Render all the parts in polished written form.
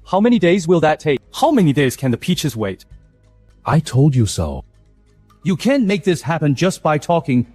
How many days will that take? How many days can the peaches wait? I told you so. You can't make this happen just by talking.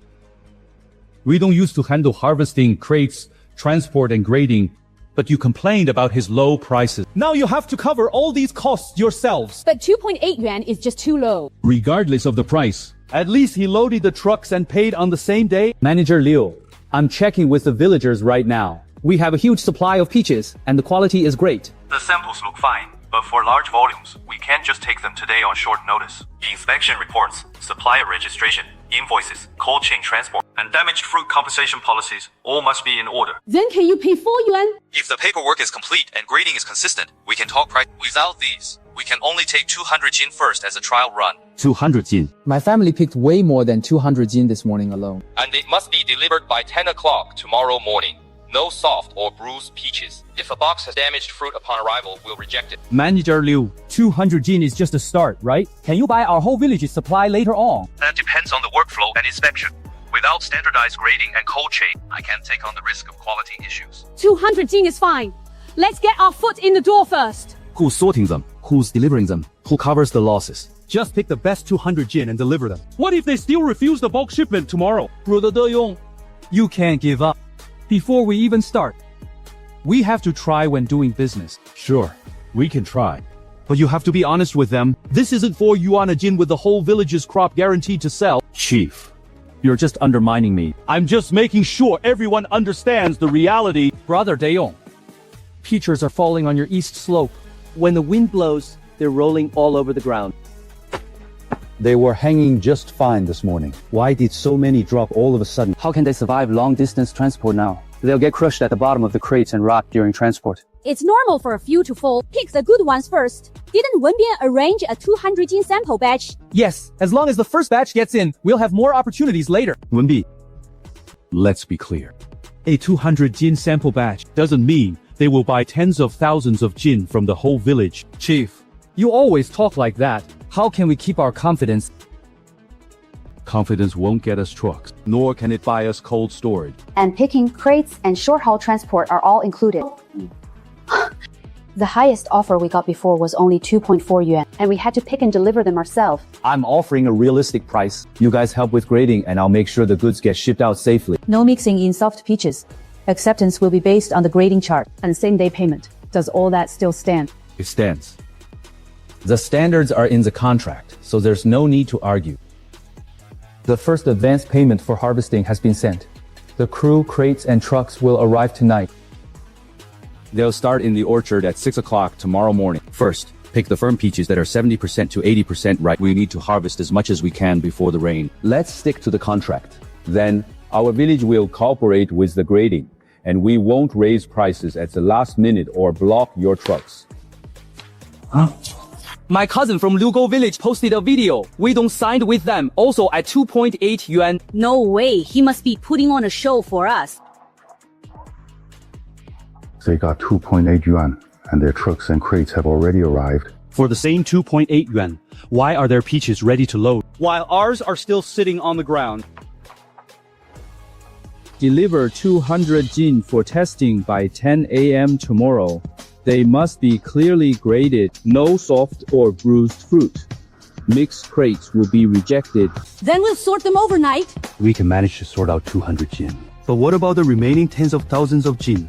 We don't used to handle harvesting, crates, transport and grading, but you complained about his low prices. Now you have to cover all these costs yourselves. But 2.8 yuan is just too low. Regardless of the price. At least he loaded the trucks and paid on the same day. Manager Liu, I'm checking with the villagers right now. We have a huge supply of peaches, and the quality is great. The samples look fine, but for large volumes, we can't just take them today on short notice. Inspection reports, supplier registration, invoices, cold chain transport, and damaged fruit compensation policies all must be in order. Then can you pay 4 yuan? If the paperwork is complete and grading is consistent, we can talk price. Without these, we can only take 200 jin first as a trial run. 200 jin. My family picked way more than 200 jin this morning alone. And it must be delivered by 10 o'clock tomorrow morning. No soft or bruised peaches. If a box has damaged fruit upon arrival, we'll reject it. Manager Liu, 200 jin is just a start, right? Can you buy our whole village's supply later on? That depends on the workflow and inspection. Without standardized grading and cold chain, I can't take on the risk of quality issues. 200 jin is fine. Let's get our foot in the door first. Who's sorting them? Who's delivering them? Who covers the losses? Just pick the best 200 jin and deliver them. What if they still refuse the bulk shipment tomorrow? You can't give up. Before we even start, We have to try when doing business. Sure, we can try. But you have to be honest with them. This isn't 4 yuan a jin with the whole village's crop guaranteed to sell. Chief, you're just undermining me. I'm just making sure everyone understands the reality. Brother Dayong, peaches are falling on your east slope. When the wind blows, they're rolling all over the ground. They were hanging just fine this morning. Why did so many drop all of a sudden? How can they survive long-distance transport now? They'll get crushed at the bottom of the crates and rot during transport. It's normal for a few to fall. Pick the good ones first. Didn't Wenbin arrange a 200 jin sample batch? Yes, as long as the first batch gets in, we'll have more opportunities later. Wenbi, Let's be clear. a 200 jin sample batch doesn't mean they will buy tens of thousands of jin from the whole village. Chief, you always talk like that. How can we keep our confidence? Confidence won't get us trucks, nor can it buy us cold storage. And picking, crates, and short-haul transport are all included. The highest offer we got before was only 2.4 yuan, and we had to pick and deliver them ourselves. I'm offering a realistic price. You guys help with grading and I'll make sure the goods get shipped out safely. No mixing in soft peaches. Acceptance will be based on the grading chart and same-day payment. Does all that still stand? It stands. The standards are in the contract, so there's no need to argue. The first advance payment for harvesting has been sent. The crew, crates, and trucks will arrive tonight. They'll start in the orchard at 6 o'clock tomorrow morning. First, pick the firm peaches that are 70% to 80% ripe. We need to harvest as much as we can before the rain. Let's stick to the contract. Then, our village will cooperate with the grading, and we won't raise prices at the last minute or block your trucks. My cousin from Liugou Village posted a video. Weidong signed with them, also at 2.8 yuan. No way, he must be putting on a show for us. They got 2.8 yuan, and their trucks and crates have already arrived. For the same 2.8 yuan, why are their peaches ready to load, while ours are still sitting on the ground? Deliver 200 jin for testing by 10 a.m. tomorrow. They must be clearly graded, no soft or bruised fruit. Mixed crates will be rejected. Then we'll sort them overnight. We can manage to sort out 200 jin. But what about the remaining tens of thousands of jin?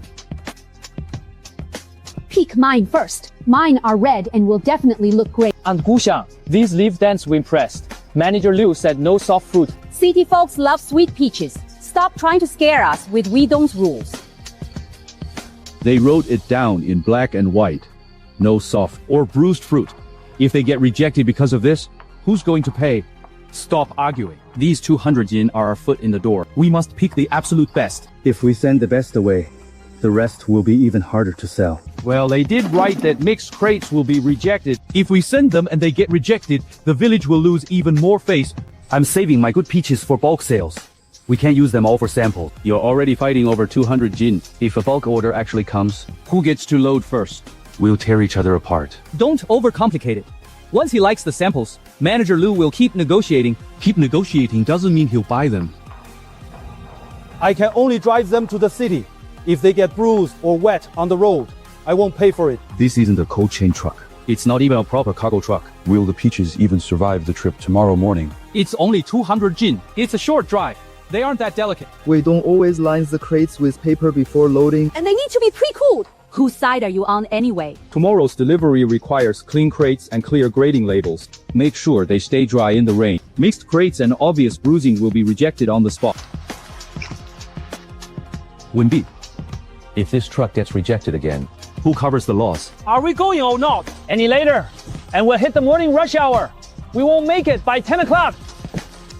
Pick mine first. Mine are red and will definitely look great. And Guixiang, these leaf dents we impressed. Manager Liu said no soft fruit. City folks love sweet peaches. Stop trying to scare us with Weidong's rules. They wrote it down in black and white. No soft Or bruised fruit. If they get rejected because of this, who's going to pay? Stop arguing. These 200 yin are our foot in the door. We must pick the absolute best. If we send the best away, the rest will be even harder to sell. Well, they did write that mixed crates will be rejected. If we send them and they get rejected, the village will lose even more face. I'm saving my good peaches for bulk sales. We can't use them all for samples. You're already fighting over 200 jin. If a bulk order actually comes, Who gets to load first? We'll tear each other apart. don't overcomplicate it. Once he likes the samples, Manager Liu will keep negotiating. Keep negotiating doesn't mean he'll buy them. I can only drive them to the city. If they get bruised or wet on the road, I won't pay for it. This isn't a cold chain truck. It's not even a proper cargo truck. Will the peaches even survive the trip tomorrow morning? It's only 200 jin. It's a short drive. They aren't that delicate. Weidong always lines the crates with paper before loading. And they need to be pre-cooled. Whose side are you on anyway? Tomorrow's delivery requires clean crates and clear grading labels. Make sure they stay dry in the rain. Mixed crates and obvious bruising will be rejected on the spot. Wenbin, If this truck gets rejected again, who covers the loss? Are we going or not? Any later? And we'll hit the morning rush hour. We won't make it by 10 o'clock.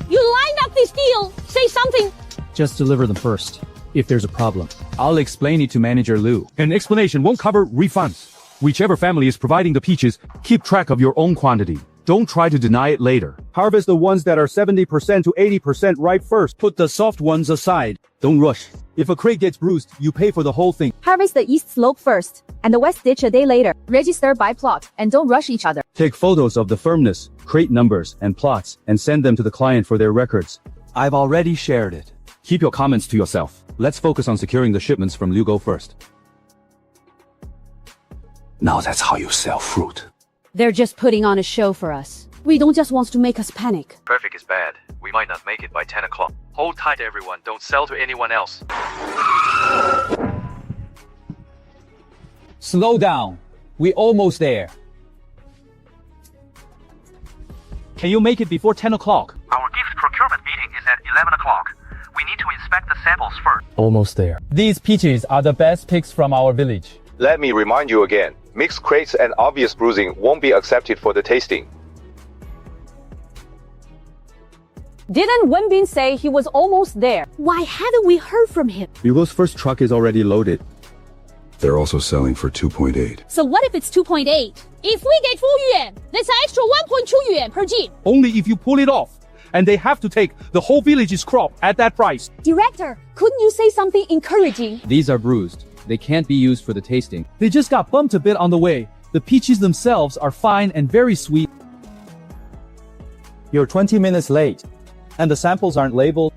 You lined up this deal. Say something. Just deliver them first. If there's a problem, I'll explain it to Manager Liu. an explanation won't cover refunds. Whichever family is providing the peaches, keep track of your own quantity. Don't try to deny it later. Harvest the ones that are 70% to 80% ripe first. Put the soft ones aside. Don't rush. If a crate gets bruised, you pay for the whole thing. Harvest the east slope first, and the west ditch a day later. Register by plot, and don't rush each other. Take photos of the firmness, crate numbers, and plots, and send them to the client for their records. I've already shared it. Keep your comments to yourself. Let's focus on securing the shipments from Liugou first. Now that's how you sell fruit. They're just putting on a show for us. Weidong just wants to make us panic. Traffic is bad. We might not make it by 10 o'clock. Hold tight, everyone. Don't sell to anyone else. Slow down. We're almost there. Can you make it before 10 o'clock? Our gift procurement meeting is at 11 o'clock. We need to inspect the samples first. Almost there. These peaches are the best picks from our village. Let me remind you again. Mixed crates and obvious bruising won't be accepted for the tasting. Didn't Wenbin say he was almost there? Why haven't we heard from him? Liugou's first truck is already loaded. They're also selling for 2.8. So what if it's 2.8? If we get 4 yuan, that's an extra 1.2 yuan per jin. Only if you pull it off. And they have to take the whole village's crop at that price. Director, couldn't you say something encouraging? These are bruised. They can't be used for the tasting. They just got bumped a bit on the way. The peaches themselves are fine and very sweet. You're 20 minutes late. And the samples aren't labeled.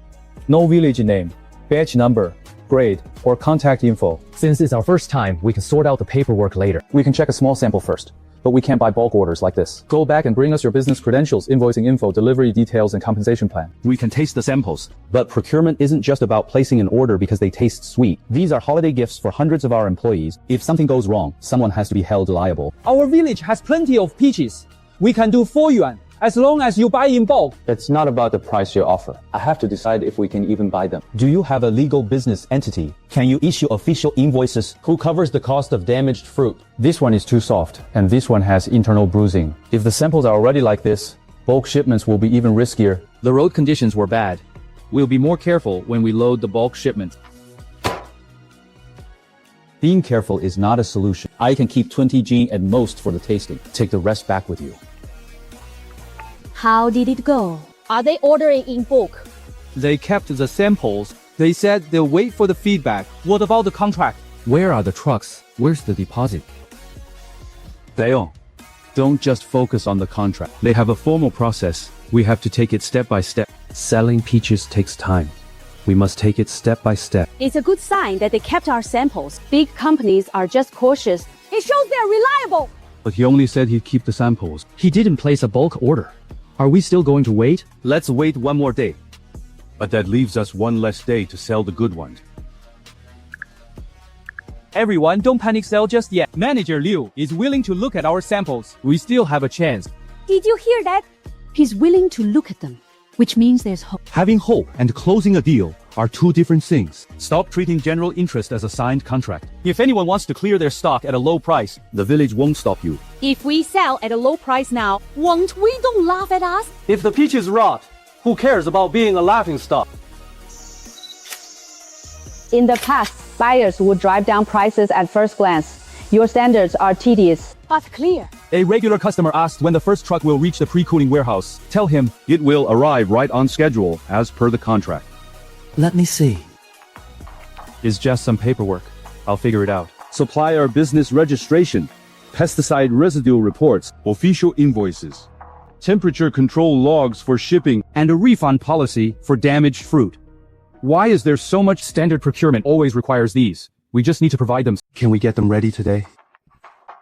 No village name, batch number, grade, or contact info. Since it's our first time, we can sort out the paperwork later. We can check a small sample first. But we can't buy bulk orders like this. Go back and bring us your business credentials, invoicing info, delivery details, and compensation plan. We can taste the samples. But procurement isn't just about placing an order because they taste sweet. These are holiday gifts for hundreds of our employees. If something goes wrong, someone has to be held liable. Our village has plenty of peaches. We can do 4 yuan, as long as you buy in bulk. It's not about the price you offer. I have to decide if we can even buy them. Do you have a legal business entity? Can you issue official invoices? Who covers the cost of damaged fruit? This one is too soft, and this one has internal bruising. If the samples are already like this, bulk shipments will be even riskier. The road conditions were bad. We'll be more careful when we load the bulk shipment. Being careful is not a solution. I can keep 20 jin at most for the tasting. Take the rest back with you. How did it go? Are they ordering in bulk? They kept the samples. They said they'll wait for the feedback. What about the contract? Where are the trucks? Where's the deposit? Betrayal. Don't just focus on the contract. They have a formal process. We have to take it step by step. Selling peaches takes time. We must take it step by step. It's a good sign that they kept our samples. Big companies are just cautious. It shows they're reliable. But he only said he'd keep the samples. He didn't place a bulk order. Are we still going to wait? Let's wait one more day. But that leaves us one less day to sell the good ones. Everyone, don't panic sell just yet. Manager Liu is willing to look at our samples. We still have a chance. Did you hear that? He's willing to look at them, which means there's hope. Having hope and closing a deal are two different things. Stop treating general interest as a signed contract. If anyone wants to clear their stock at a low price, the village won't stop you. If we sell at a low price now, won't Weidong laugh at us? If the peaches rot, who cares about being a laughingstock? In the past, buyers would drive down prices at first glance. Your standards are tedious, but clear. A regular customer asked when the first truck will reach the pre-cooling warehouse. Tell him it will arrive right on schedule as per the contract. Let me see. It's just some paperwork. I'll figure it out. Supplier business registration, pesticide residue reports, official invoices, temperature control logs for shipping, and a refund policy for damaged fruit. Why is there so much? Standard procurement always requires these. We just need to provide them. Can we get them ready today?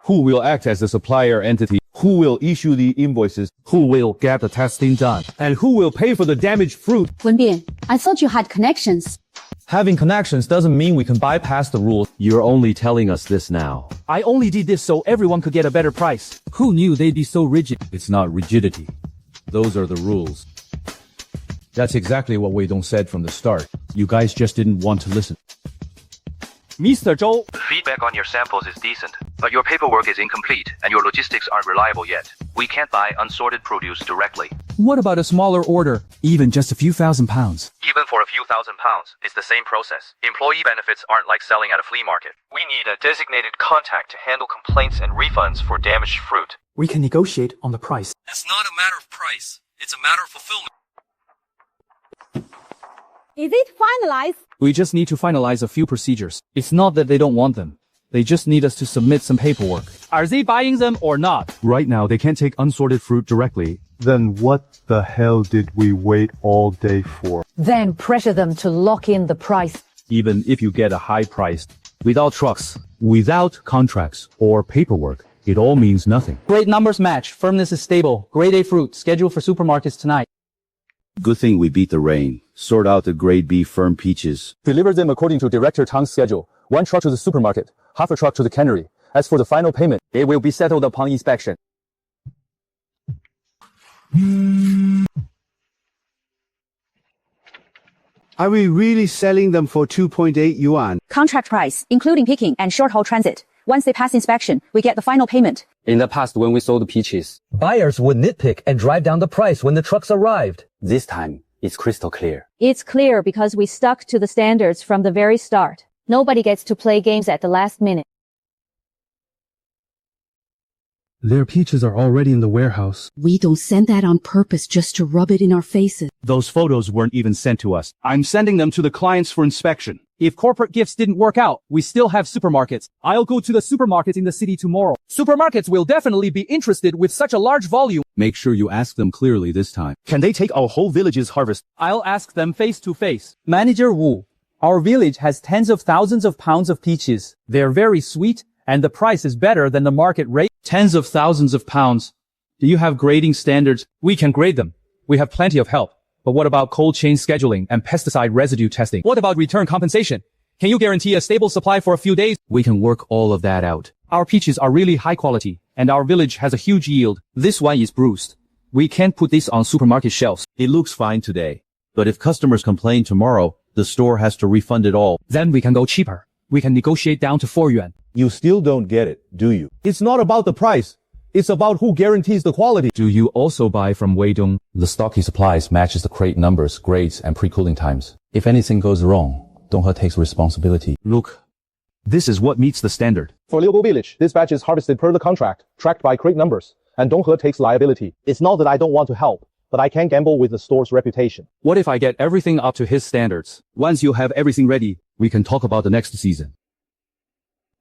Who will act as the supplier entity? Who will issue the invoices? Who will get the testing done? And who will pay for the damaged fruit? Wenbin, I thought you had connections. Having connections doesn't mean we can bypass the rules. You're only telling us this now. I only did this so everyone could get a better price. Who knew they'd be so rigid? It's not rigidity. Those are the rules. That's exactly what Weidong said from the start. You guys just didn't want to listen. Mr. Zhou, Feedback on your samples is decent, but your paperwork is incomplete and your logistics aren't reliable yet. We can't buy unsorted produce directly. what about a smaller order? Even just a few £1,000s. Even for a few £1,000s, it's the same process. Employee benefits aren't like selling at a flea market. We need a designated contact to handle complaints and refunds for damaged fruit. We can negotiate on the price. It's not a matter of price. It's a matter of fulfillment. Is it finalized? We just need to finalize a few procedures. It's not that they don't want them. They just need us to submit some paperwork. Are they buying them or not? Right now, they can't take unsorted fruit directly. Then what the hell did we wait all day for? Then pressure them to lock in the price. Even if you get a high price, without trucks, without contracts or paperwork, it all means nothing. Great numbers match. Firmness is stable. Grade A fruit scheduled for supermarkets tonight. Good thing we beat the rain. Sort out the grade B firm peaches. Deliver them according to Director Tang's schedule. 1 truck to the supermarket, half a truck to the cannery. As for the final payment, it will be settled upon inspection. Are we really selling them for 2.8 yuan? Contract price, including picking and short-haul transit. Once they pass inspection, we get the final payment. In the past, when we sold peaches, buyers would nitpick and drive down the price when the trucks arrived. This time, it's crystal clear. It's clear because we stuck to the standards from the very start. Nobody gets to play games at the last minute. Their peaches are already in the warehouse. We don't send that on purpose just to rub it in our faces. Those photos weren't even sent to us. I'm sending them to the clients for inspection. If corporate gifts didn't work out, we still have supermarkets. I'll go to the supermarket in the city tomorrow. Supermarkets will definitely be interested with such a large volume. Make sure you ask them clearly this time. Can they take our whole village's harvest? I'll ask them face to face. Manager Wu, our village has tens of thousands of pounds of peaches. They're very sweet, and the price is better than the market rate. Tens of thousands of pounds. Do you have grading standards? We can grade them. We have plenty of help. But what about cold chain scheduling and pesticide residue testing? What about return compensation? Can you guarantee a stable supply for a few days? We can work all of that out. Our peaches are really high quality, and our village has a huge yield. This one is bruised. We can't put this on supermarket shelves. It looks fine today. But if customers complain tomorrow, the store has to refund it all. Then we can go cheaper. We can negotiate down to 4 yuan. You still don't get it, do you? It's not about the price. It's about who guarantees the quality. Do you also buy from Weidong? The stock he supplies matches the crate numbers, grades, and pre-cooling times. If anything goes wrong, Donghe takes responsibility. Look, this is what meets the standard. For Liugou Village, this batch is harvested per the contract, tracked by crate numbers, and Donghe takes liability. It's not that I don't want to help, but I can't gamble with the store's reputation. What if I get everything up to his standards? Once you have everything ready, we can talk about the next season.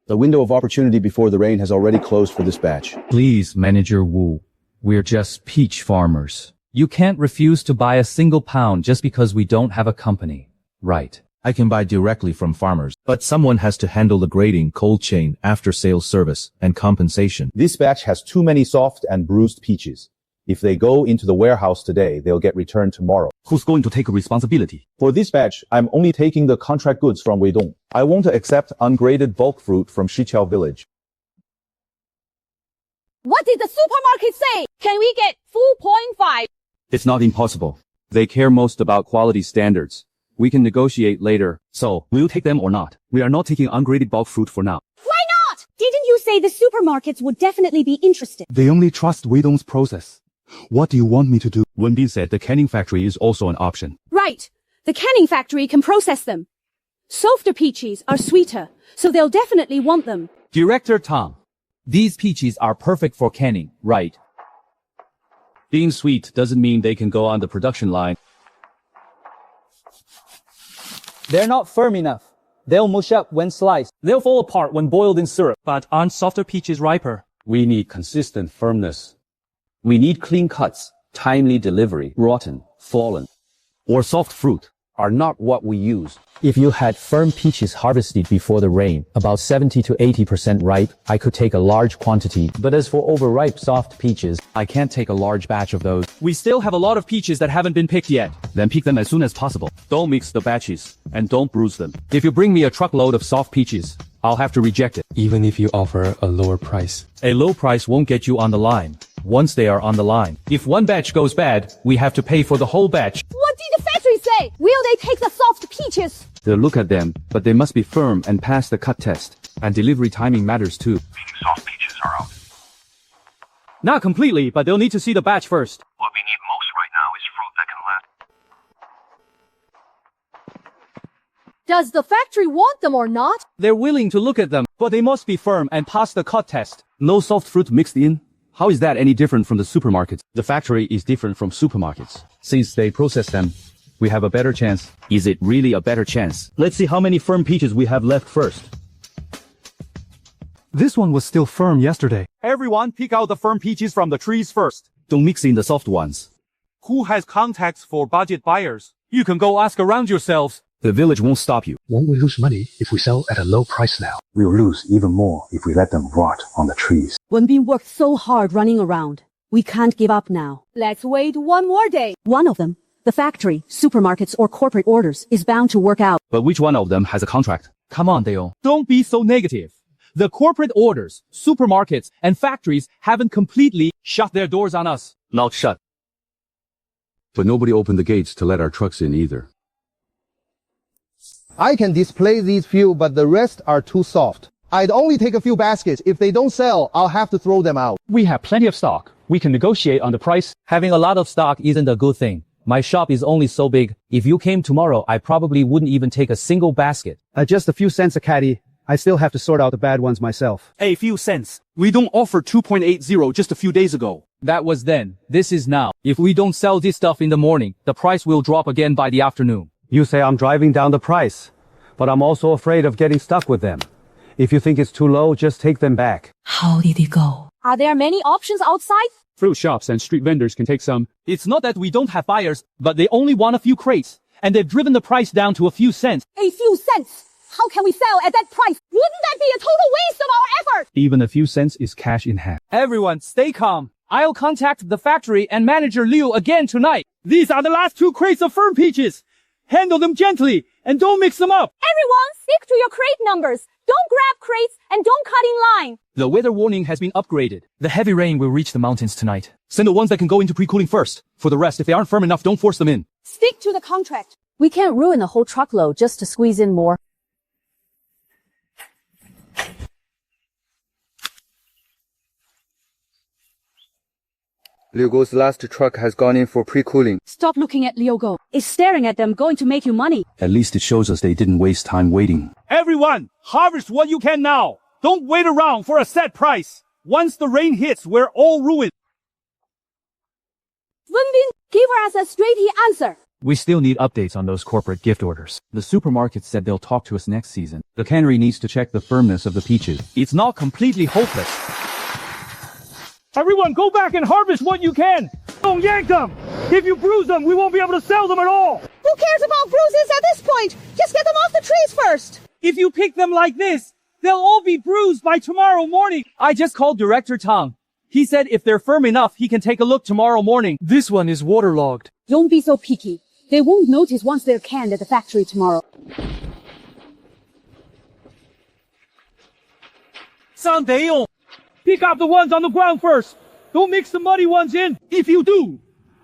The window of opportunity before the rain has already closed for this batch. Please, Manager Wu. We're just peach farmers. You can't refuse to buy a single pound just because we don't have a company. Right. I can buy directly from farmers, but someone has to handle the grading, cold chain, after-sales service, and compensation. This batch has too many soft and bruised peaches. If they go into the warehouse today, they'll get returned tomorrow. Who's going to take responsibility? For this batch, I'm only taking the contract goods from Weidong. I won't accept ungraded bulk fruit from Shiqiao Village. What did the supermarket say? Can we get 4.5? It's not impossible. They care most about quality standards. We can negotiate later. So, will you take them or not? We are not taking ungraded bulk fruit for now. Why not? Didn't you say the supermarkets would definitely be interested? They only trust Weidong's process. What do you want me to do? Wenbin said the canning factory is also an option. Right. The canning factory can process them. Softer peaches are sweeter, so they'll definitely want them. Director Tang, these peaches are perfect for canning, right? Being sweet doesn't mean they can go on the production line. They're not firm enough. They'll mush up when sliced. They'll fall apart when boiled in syrup. But aren't softer peaches riper? we need consistent firmness. We need clean cuts, timely delivery, rotten, fallen. Or soft fruit. are not what we use. If you had firm peaches harvested before the rain, about 70 to 80% ripe, I could take a large quantity. But as for overripe soft peaches, I can't take a large batch of those. We still have a lot of peaches that haven't been picked yet. Then pick them as soon as possible. Don't mix the batches, and don't bruise them. If you bring me a truckload of soft peaches, I'll have to reject it. Even if you offer a lower price. A low price won't get you on the line. Once they are on the line, if one batch goes bad, we have to pay for the whole batch. What did the factory say? Will they take the soft peaches? They'll look at them, but they must be firm and pass the cut test. And delivery timing matters too. Meaning soft peaches are out. Not completely, but they'll need to see the batch first. What we need most right now is fruit that can last. Does the factory want them or not? They're willing to look at them, but they must be firm and pass the cut test. No soft fruit mixed in? How is that any different from the supermarkets? The factory is different from supermarkets. Since they process them, we have a better chance. Is it really a better chance? Let's see how many firm peaches we have left first. This one was still firm yesterday. Everyone pick out the firm peaches from the trees first. Don't mix in the soft ones. Who has contacts for budget buyers? You can go ask around yourselves. The village won't stop you. Won't we lose money if we sell at a low price now? We'll lose even more if we let them rot on the trees. Wenbin worked so hard running around. We can't give up now. Let's wait one more day. One of them, the factory, supermarkets, or corporate orders, is bound to work out. But which one of them has a contract? Come on, Dale. Don't be so negative. The corporate orders, supermarkets, and factories haven't completely shut their doors on us. Not shut. But nobody opened the gates to let our trucks in either. I can display these few, but the rest are too soft. I'd only take a few baskets. If they don't sell, I'll have to throw them out. We have plenty of stock. We can negotiate on the price. Having a lot of stock isn't a good thing. My shop is only so big. If you came tomorrow, I probably wouldn't even take a single basket. At just a few cents a caddy, I still have to sort out the bad ones myself. A few cents. We don't offer 2.80 just a few days ago. That was then. This is now. If we don't sell this stuff in the morning, the price will drop again by the afternoon. You say I'm driving down the price, but I'm also afraid of getting stuck with them. If you think it's too low, just take them back. How did it go? Are there many options outside? Fruit shops and street vendors can take some. It's not that we don't have buyers, but they only want a few crates, and they've driven the price down to a few cents. A few cents? How can we sell at that price? Wouldn't that be a total waste of our effort? Even a few cents is cash in hand. Everyone, stay calm. I'll contact the factory and manager Liu again tonight. These are the last 2 crates of firm peaches. Handle them gently, and don't mix them up. Everyone, stick to your crate numbers. Don't grab crates, and don't cut in line. The weather warning has been upgraded. The heavy rain will reach the mountains tonight. Send the ones that can go into pre-cooling first. For the rest, if they aren't firm enough, don't force them in. Stick to the contract. We can't ruin a whole truckload just to squeeze in more. Liugou's last truck has gone in for pre-cooling. Stop looking at Liugou. Is staring at them going to make you money? At least it shows us they didn't waste time waiting. Everyone, harvest what you can now. Don't wait around for a set price. Once the rain hits, we're all ruined. Wenbin, give us a straight answer. We still need updates on those corporate gift orders. The supermarket said they'll talk to us next season. The cannery needs to check the firmness of the peaches. It's not completely hopeless. Everyone, go back and harvest what you can. Don't yank them. If you bruise them, we won't be able to sell them at all. Who cares about bruises at this point? Just get them off the trees first. If you pick them like this, they'll all be bruised by tomorrow morning. I just called Director Tang. He said if they're firm enough, he can take a look tomorrow morning. This one is waterlogged. Don't be so picky. They won't notice once they're canned at the factory tomorrow. Sandeo, pick up the ones on the ground first. Don't mix the muddy ones in. If you do,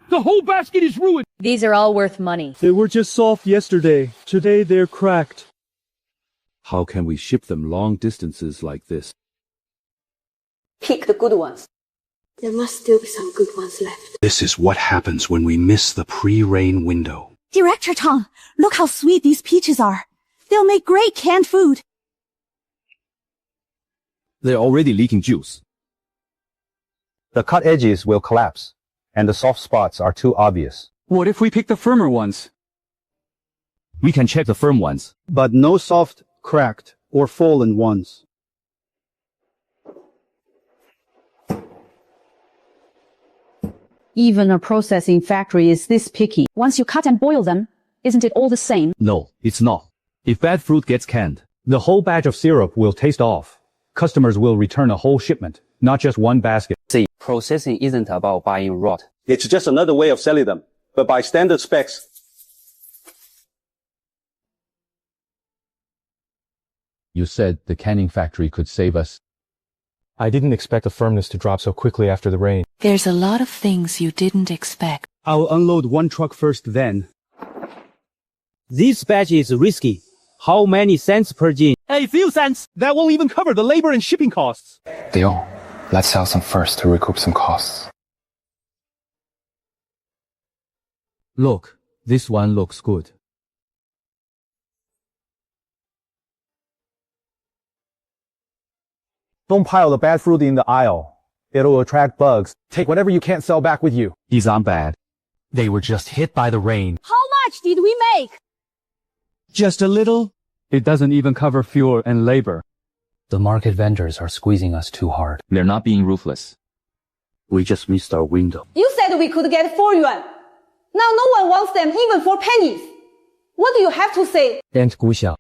the whole basket is ruined. These are all worth money. They were just soft yesterday. Today they're cracked. How can we ship them long distances like this? Pick the good ones. There must still be some good ones left. This is what happens when we miss the pre-rain window. Director Tang, look how sweet these peaches are. They'll make great canned food. They're already leaking juice. The cut edges will collapse, and the soft spots are too obvious. What if we pick the firmer ones? We can check the firm ones. But no soft, cracked, or fallen ones. Even a processing factory is this picky. Once you cut and boil them, Isn't it all the same? No, it's not. If bad fruit gets canned, the whole batch of syrup will taste off. Customers will return a whole shipment, not just one basket. See, processing isn't about buying rot. It's just another way of selling them, but by standard specs. You said the canning factory could save us. I didn't expect the firmness to drop so quickly after the rain. There's a lot of things you didn't expect. I'll unload one truck first then. This batch is risky. How many cents per gin? A few cents. That won't even cover the labor and shipping costs. Deal. Let's sell some first to recoup some costs. Look, this one looks good. Don't pile the bad fruit in the aisle. It'll attract bugs. Take whatever you can't sell back with you. He's on bad. They were just hit by the rain. How much did we make? Just a little. It doesn't even cover fuel and labor. The market vendors are squeezing us too hard. They're not being ruthless. We just missed our window. You said we could get 4 yuan. Now no one wants them even for pennies. What do you have to say? And Guixiang.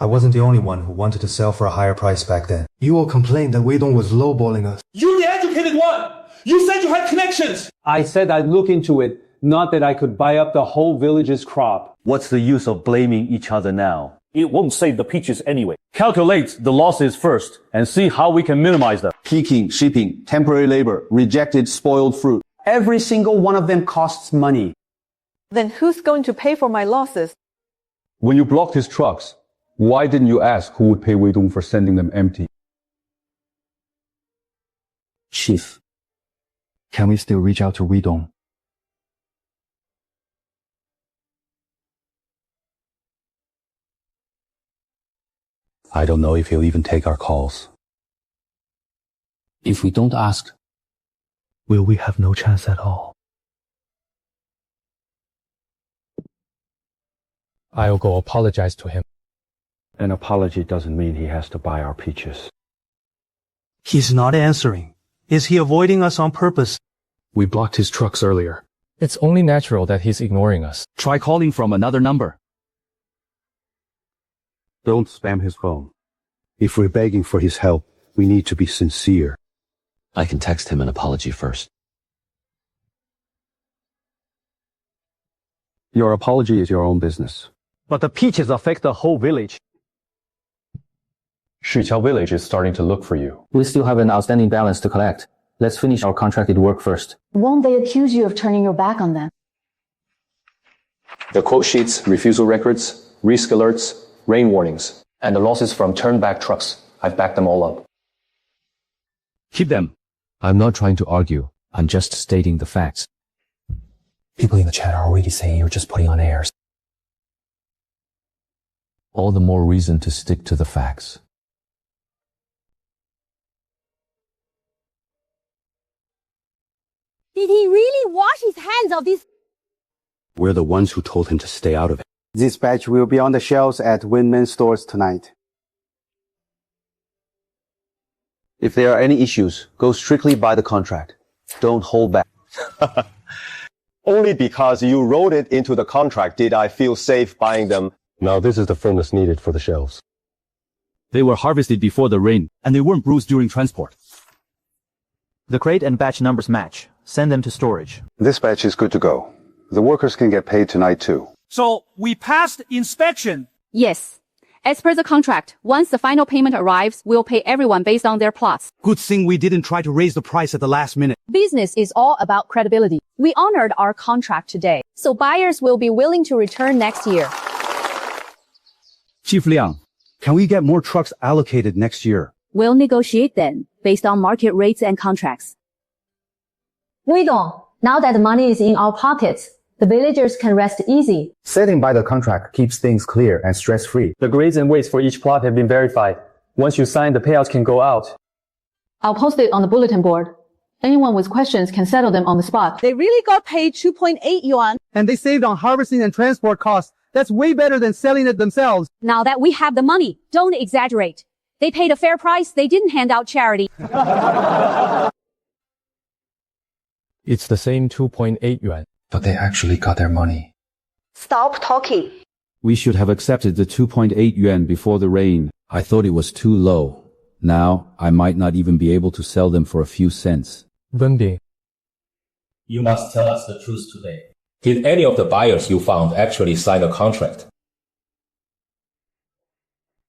I wasn't the only one who wanted to sell for a higher price back then. You all complained that Weidong was lowballing us. You're the educated one! You said you had connections! I said I'd look into it, not that I could buy up the whole village's crop. What's the use of blaming each other now? It won't save the peaches anyway. Calculate the losses first and see how we can minimize them. Picking, shipping, temporary labor, rejected, spoiled fruit. Every single one of them costs money. Then who's going to pay for my losses? When you blocked his trucks, why didn't you ask who would pay Weidong for sending them empty? Chief, can we still reach out to Weidong? I don't know if he'll even take our calls. If we don't ask, will we have no chance at all? I'll go apologize to him. An apology doesn't mean he has to buy our peaches. He's not answering. Is he avoiding us on purpose? We blocked his trucks earlier. It's only natural that he's ignoring us. Try calling from another number. Don't spam his phone. If we're begging for his help, we need to be sincere. I can text him an apology first. Your apology is your own business. But the peaches affect the whole village. Shiqiao Village is starting to look for you. We still have an outstanding balance to collect. Let's finish our contracted work first. Won't they accuse you of turning your back on them? The quote sheets, refusal records, risk alerts, rain warnings, and the losses from turned-back trucks. I've backed them all up. Keep them. I'm not trying to argue. I'm just stating the facts. People in the chat are already saying you're just putting on airs. All the more reason to stick to the facts. Did he really wash his hands of this? We're the ones who told him to stay out of it. This batch will be on the shelves at Wenbin stores tonight. If there are any issues, go strictly by the contract. Don't hold back. Only because you wrote it into the contract did I feel safe buying them. Now this is the firmness needed for the shelves. They were harvested before the rain, and they weren't bruised during transport. The crate and batch numbers match. Send them to storage. This batch is good to go. The workers can get paid tonight too. So, we passed inspection. Yes. As per the contract, once the final payment arrives, we'll pay everyone based on their plots. Good thing we didn't try to raise the price at the last minute. Business is all about credibility. We honored our contract today, so buyers will be willing to return next year. Chief Liang, can we get more trucks allocated next year? We'll negotiate then, based on market rates and contracts. Weidong, now that the money is in our pockets, the villagers can rest easy. Setting by the contract keeps things clear and stress-free. The grades and weights for each plot have been verified. Once you sign, the payouts can go out. I'll post it on the bulletin board. Anyone with questions can settle them on the spot. They really got paid 2.8 yuan. And they saved on harvesting and transport costs. That's way better than selling it themselves. Now that we have the money, don't exaggerate. They paid a fair price. They didn't hand out charity. It's the same 2.8 yuan. But they actually got their money. Stop talking. We should have accepted the 2.8 yuan before the rain. I thought it was too low. Now, I might not even be able to sell them for a few cents. Wenbin, You must tell us the truth today. Did any of the buyers you found actually sign a contract?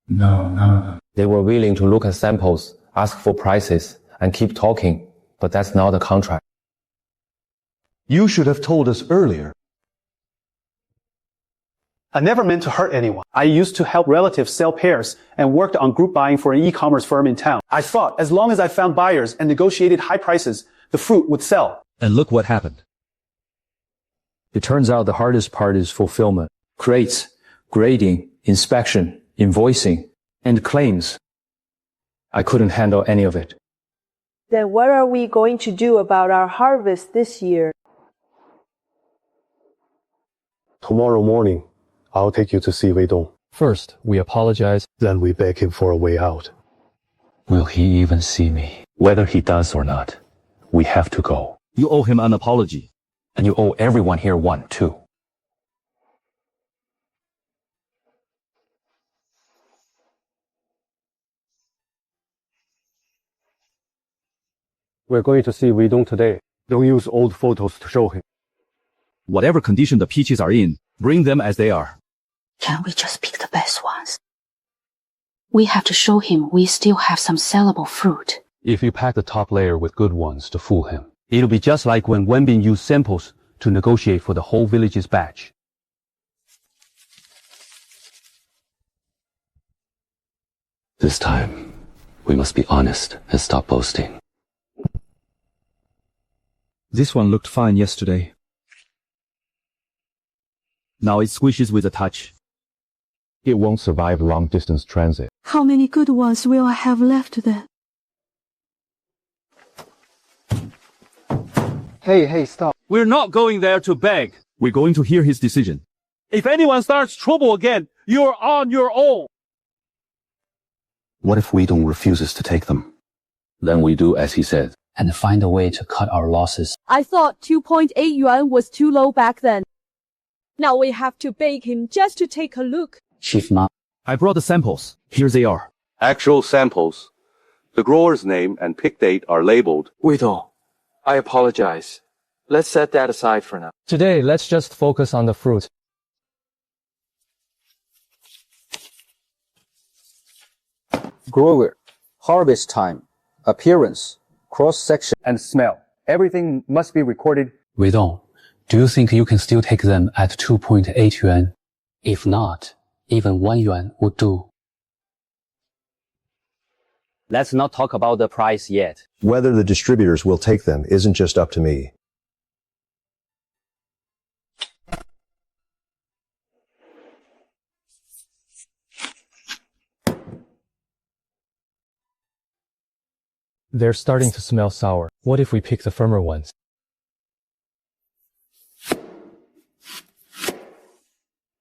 No, none of them. They were willing to look at samples, ask for prices, and keep talking, but that's not a contract. You should have told us earlier. I never meant to hurt anyone. I used to help relatives sell pears and worked on group buying for an e-commerce firm in town. I thought as long as I found buyers and negotiated high prices, the fruit would sell. And look what happened. It turns out the hardest part is fulfillment. Crates, grading, inspection, invoicing, and claims. I couldn't handle any of it. Then what are we going to do about our harvest this year? Tomorrow morning, I'll take you to see Weidong. First, we apologize. Then we beg him for a way out. Will he even see me? Whether he does or not, we have to go. You owe him an apology. And you owe everyone here one, too. We're going to see Weidong today. Don't use old photos to show him. Whatever condition the peaches are in, bring them as they are. Can we just pick the best ones? We have to show him we still have some sellable fruit. If you pack the top layer with good ones to fool him, it'll be just like when Wenbin used samples to negotiate for the whole village's batch. This time, we must be honest and stop boasting. This one looked fine yesterday. Now it squishes with a touch. It won't survive long-distance transit. How many good ones will I have left then? Hey, stop. We're not going there to beg. We're going to hear his decision. If anyone starts trouble again, you're on your own. What if Weidong refuses to take them? Then we do as he said. And find a way to cut our losses. I thought 2.8 yuan was too low back then. Now we have to beg him just to take a look. Chief Ma. I brought the samples. Here they are. Actual samples. The grower's name and pick date are labeled. Weidong, I apologize. Let's set that aside for now. Today, let's just focus on the fruit. Grower, harvest time, appearance, cross-section, and smell. Everything must be recorded. Weidong, do you think you can still take them at 2.8 yuan? If not, even 1 yuan would do. Let's not talk about the price yet. Whether the distributors will take them isn't just up to me. They're starting to smell sour. What if we pick the firmer ones?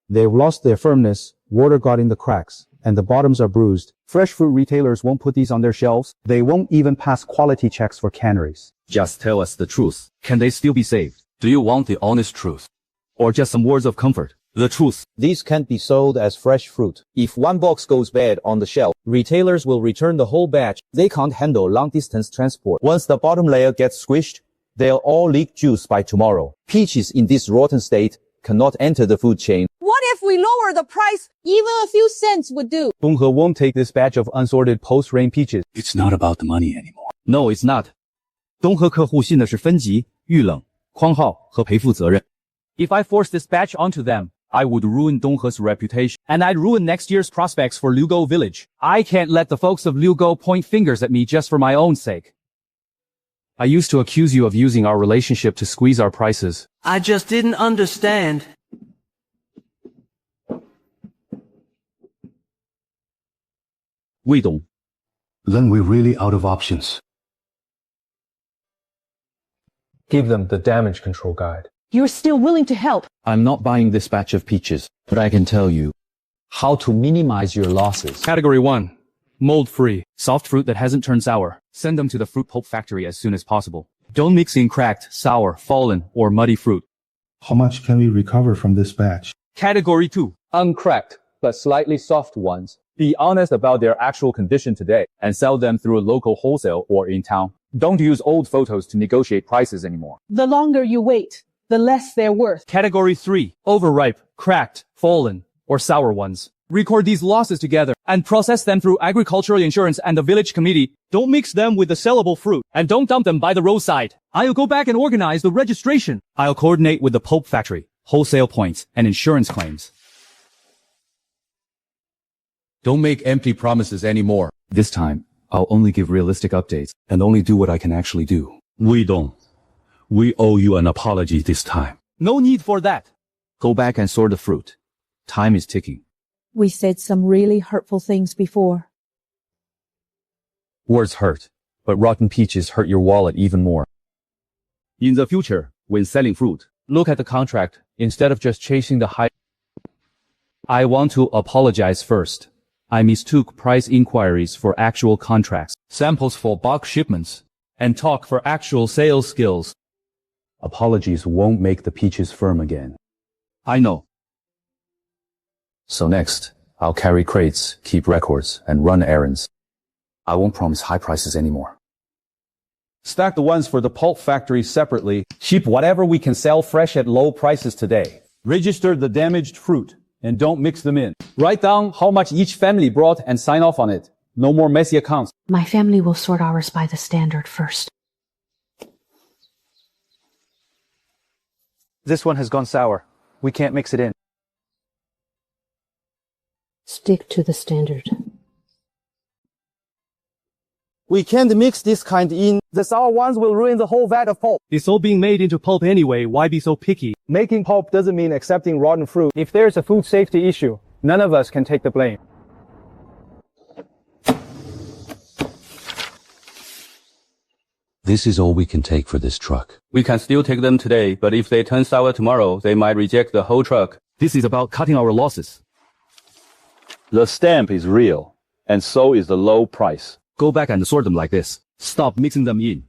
They've lost their firmness, water got in the cracks, and the bottoms are bruised. Fresh fruit retailers won't put these on their shelves. They won't even pass quality checks for canneries. Just tell us the truth. Can they still be saved? Do you want the honest truth? Or just some words of comfort? The truth. These can't be sold as fresh fruit. If one box goes bad on the shelf, retailers will return the whole batch. They can't handle long-distance transport. Once the bottom layer gets squished, they'll all leak juice by tomorrow. Peaches in this rotten state cannot enter the food chain. What if we lower the price? Even a few cents would do. Donghe won't take this batch of unsorted post-rain peaches. It's not about the money anymore. No, it's not. 东和客户信的是分级、预冷、框号和赔付责任。If I force this batch onto them, I would ruin Donghe's reputation, and I'd ruin next year's prospects for Liugou Village. I can't let the folks of Liugou point fingers at me just for my own sake. I used to accuse you of using our relationship to squeeze our prices. I just didn't understand. Weidong. Then we're really out of options. Give them the damage control guide. You're still willing to help. I'm not buying this batch of peaches, but I can tell you how to minimize your losses. Category 1. Mold-free. Soft fruit that hasn't turned sour. Send them to the fruit pulp factory as soon as possible. Don't mix in cracked, sour, fallen, or muddy fruit. How much can we recover from this batch? Category 2. Uncracked, but slightly soft ones. Be honest about their actual condition today and sell them through a local wholesale or in town. Don't use old photos to negotiate prices anymore. The longer you wait, the less they're worth. Category 3. Overripe, cracked, fallen, or sour ones. Record these losses together and process them through agricultural insurance and the village committee. Don't mix them with the sellable fruit and don't dump them by the roadside. I'll go back and organize the registration. I'll coordinate with the pulp factory, wholesale points, and insurance claims. Don't make empty promises anymore. This time, I'll only give realistic updates and only do what I can actually do. Weidong, we owe you an apology this time. No need for that. Go back and sort the fruit. Time is ticking. We said some really hurtful things before. Words hurt, but rotten peaches hurt your wallet even more. In the future, when selling fruit, Look at the contract instead of just chasing the high. I want to apologize first. I mistook price inquiries for actual contracts, samples for bulk shipments, and talk for actual sales skills. Apologies won't make the peaches firm again. I know. So next, I'll carry crates, keep records, and run errands. I won't promise high prices anymore. Stack the ones for the pulp factory separately. Ship whatever we can sell fresh at low prices today. Register the damaged fruit and don't mix them in. Write down how much each family brought and sign off on it. No more messy accounts. My family will sort ours by the standard first. This one has gone sour. We can't mix it in. Stick to the standard. We can't mix this kind in. The sour ones will ruin the whole vat of pulp. It's all being made into pulp anyway. Why be so picky? Making pulp doesn't mean accepting rotten fruit. If there's a food safety issue, none of us can take the blame. This is all we can take for this truck. We can still take them today, but if they turn sour tomorrow, they might reject the whole truck. This is about cutting our losses. The stamp is real, and so is the low price. Go back and sort them like this. Stop mixing them in.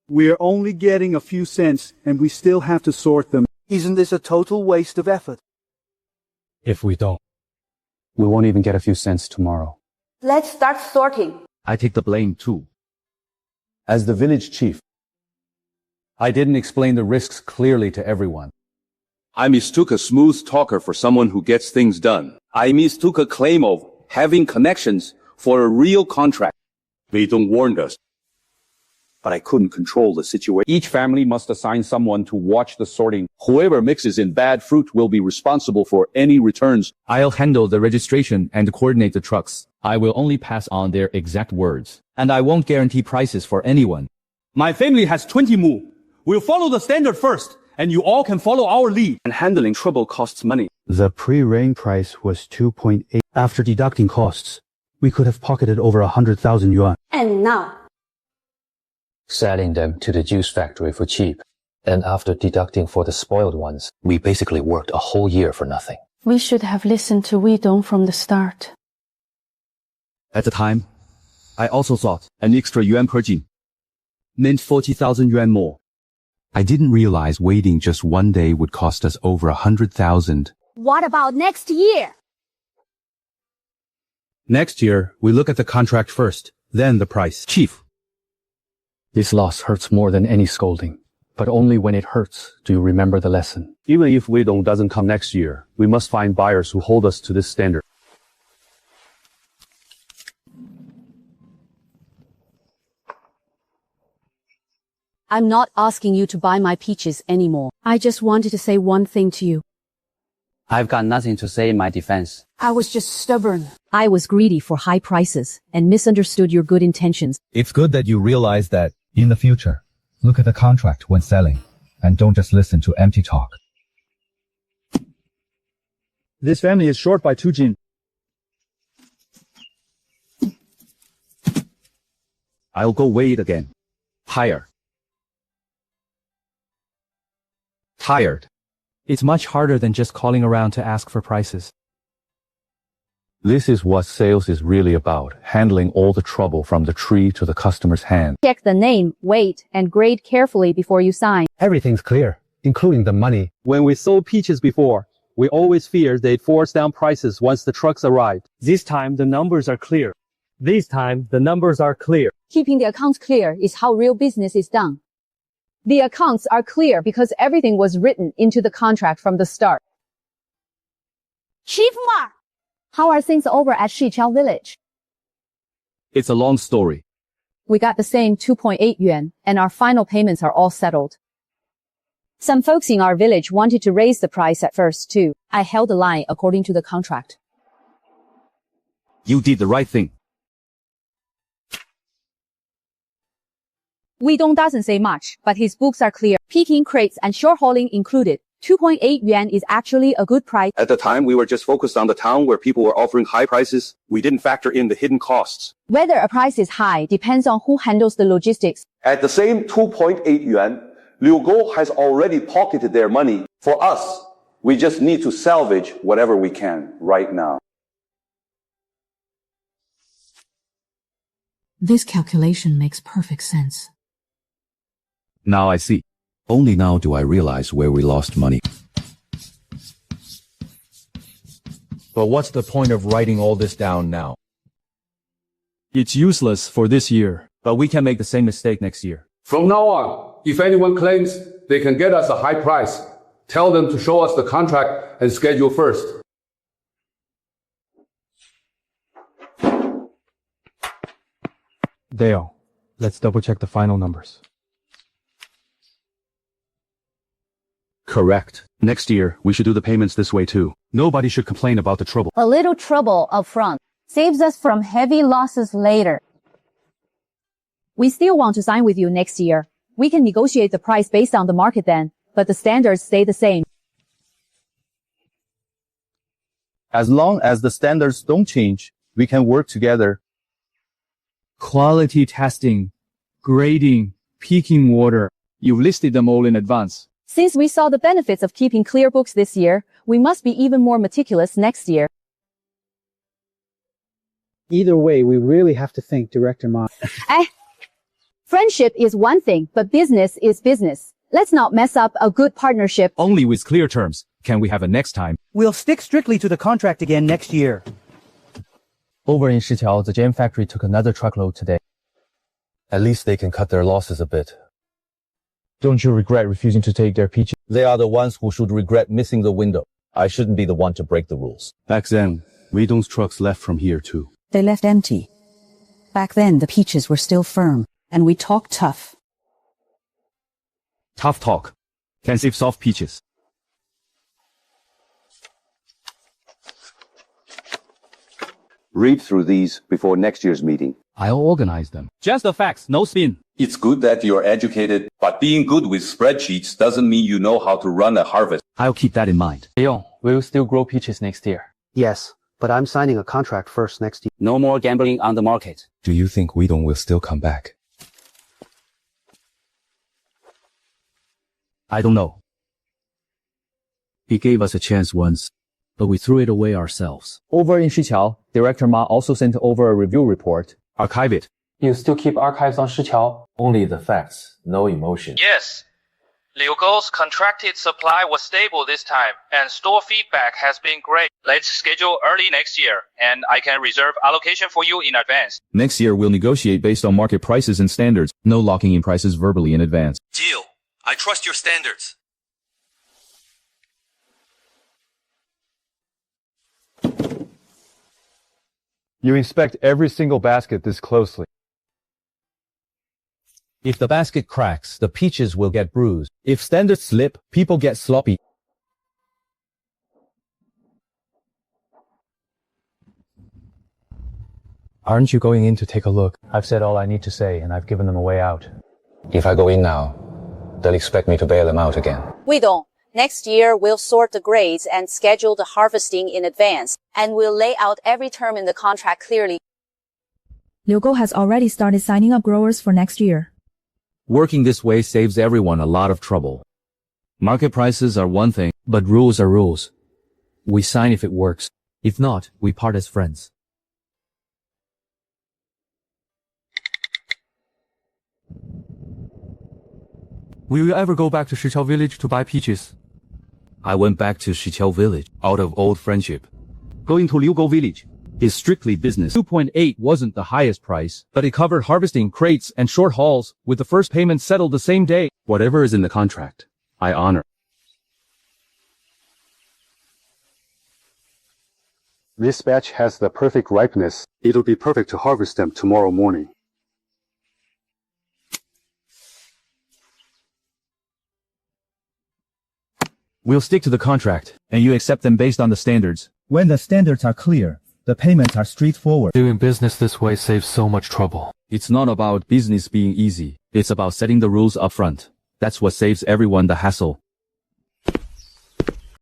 We're only getting a few cents, and we still have to sort them. Isn't this a total waste of effort? If we don't, we won't even get a few cents tomorrow. Let's start sorting. I take the blame too. As the village chief, I didn't explain the risks clearly to everyone. I mistook a smooth talker for someone who gets things done. I mistook a claim of having connections for a real contract. Weidong warned us. But I couldn't control the situation. Each family must assign someone to watch the sorting. Whoever mixes in bad fruit will be responsible for any returns. I'll handle the registration and coordinate the trucks. I will only pass on their exact words. And I won't guarantee prices for anyone. My family has 20 mu. We'll follow the standard first, and you all can follow our lead. And handling trouble costs money. The pre-rain price was 2.8. After deducting costs, we could have pocketed over 100,000 yuan. And now, selling them to the juice factory for cheap. And after deducting for the spoiled ones, we basically worked a whole year for nothing. We should have listened to Weidong from the start. At the time, I also thought an extra yuan per jin meant 40,000 yuan more. I didn't realize waiting just one day would cost us over 100,000. what about next year? Next year, we look at the contract first, then the price. Chief, this loss hurts more than any scolding, but only when it hurts do you remember the lesson. Even if Weidong doesn't come next year, we must find buyers who hold us to this standard. I'm not asking you to buy my peaches anymore. I just wanted to say one thing to you. I've got nothing to say in my defense. I was just stubborn. I was greedy for high prices and misunderstood your good intentions. It's good that you realize that in the future, look at the contract when selling and don't just listen to empty talk. This family is short by 2 jin. I'll go weigh it again. Higher. Tired. It's much harder than just calling around to ask for prices. This is what sales is really about, handling all the trouble from the tree to the customer's hand. Check the name, weight, and grade carefully before you sign. Everything's clear, including the money. When we sold peaches before, we always feared they'd force down prices once the trucks arrived. This time the numbers are clear. This time the numbers are clear. Keeping the accounts clear is how real business is done. The accounts are clear because everything was written into the contract from the start. Chief Ma, how are things over at Shiqiao Village? It's a long story. We got the same 2.8 yuan, and our final payments are all settled. Some folks in our village wanted to raise the price at first too. I held the line according to the contract. You did the right thing. Weidong doesn't say much, but his books are clear. Picking crates and short hauling included. 2.8 yuan is actually a good price. At the time, we were just focused on the town where people were offering high prices. We didn't factor in the hidden costs. Whether a price is high depends on who handles the logistics. At the same 2.8 yuan, Liugou has already pocketed their money. For us, we just need to salvage whatever we can right now. This calculation makes perfect sense. Now I see. Only now do I realize where we lost money. But what's the point of writing all this down now? It's useless for this year, but we can make the same mistake next year. From now on, if anyone claims they can get us a high price, tell them to show us the contract and schedule first. Dale, let's double check the final numbers. Correct. Next year, we should do the payments this way too. Nobody should complain about the trouble. A little trouble up front saves us from heavy losses later. We still want to sign with you next year. We can negotiate the price based on the market then, but the standards stay the same. As long as the standards don't change, we can work together. Quality testing, grading, peaking water. You've listed them all in advance. Since we saw the benefits of keeping clear books this year, we must be even more meticulous next year. Either way, we really have to thank Director Ma. Friendship is one thing, but business is business. Let's not mess up a good partnership. Only with clear terms can we have a next time. We'll stick strictly to the contract again next year. Over in Shiqiao, the jam factory took another truckload today. At least they can cut their losses a bit. Don't you regret refusing to take their peaches? They are the ones who should regret missing the window. I shouldn't be the one to break the rules. Back then, Weidong's trucks left from here too. They left empty. Back then, the peaches were still firm, and we talked tough. Tough talk can save soft peaches. Read through these before next year's meeting. I'll organize them. Just the facts, no spin. It's good that you're educated, but being good with spreadsheets doesn't mean you know how to run a harvest. I'll keep that in mind. Leon, we'll still grow peaches next year. Yes, but I'm signing a contract first next year. No more gambling on the market. Do you think Weidong will still come back? I don't know. He gave us a chance once, but we threw it away ourselves. Over in Shiqiao, Director Ma also sent over a review report. Archive it. You still keep archives on Shiqiao? Only the facts, no emotion. Yes. Liugou's contracted supply was stable this time, and store feedback has been great. Let's schedule early next year, and I can reserve allocation for you in advance. Next year, we'll negotiate based on market prices and standards. No locking in prices verbally in advance. Deal. I trust your standards. You inspect every single basket this closely. If the basket cracks, the peaches will get bruised. If standards slip, people get sloppy. Aren't you going in to take a look? I've said all I need to say, and I've given them a way out. If I go in now, they'll expect me to bail them out again. Weidong, next year we'll sort the grades and schedule the harvesting in advance, and we'll lay out every term in the contract clearly. Liugou has already started signing up growers for next year. Working this way saves everyone a lot of trouble. Market prices are one thing, but rules are rules. We sign if it works. If not, we part as friends. Will you ever go back to Shiqiao Village to buy peaches? I went back to Shiqiao Village out of old friendship. Going to Liugou Village is strictly business. 2.8 wasn't the highest price, but it covered harvesting, crates, and short hauls, with the first payment settled the same day. Whatever is in the contract, I honor. This batch has the perfect ripeness. It'll be perfect to harvest them tomorrow morning. We'll stick to the contract, and you accept them based on the standards. When the standards are clear, the payments are straightforward. Doing business this way saves so much trouble. It's not about business being easy. It's about setting the rules up front. That's what saves everyone the hassle.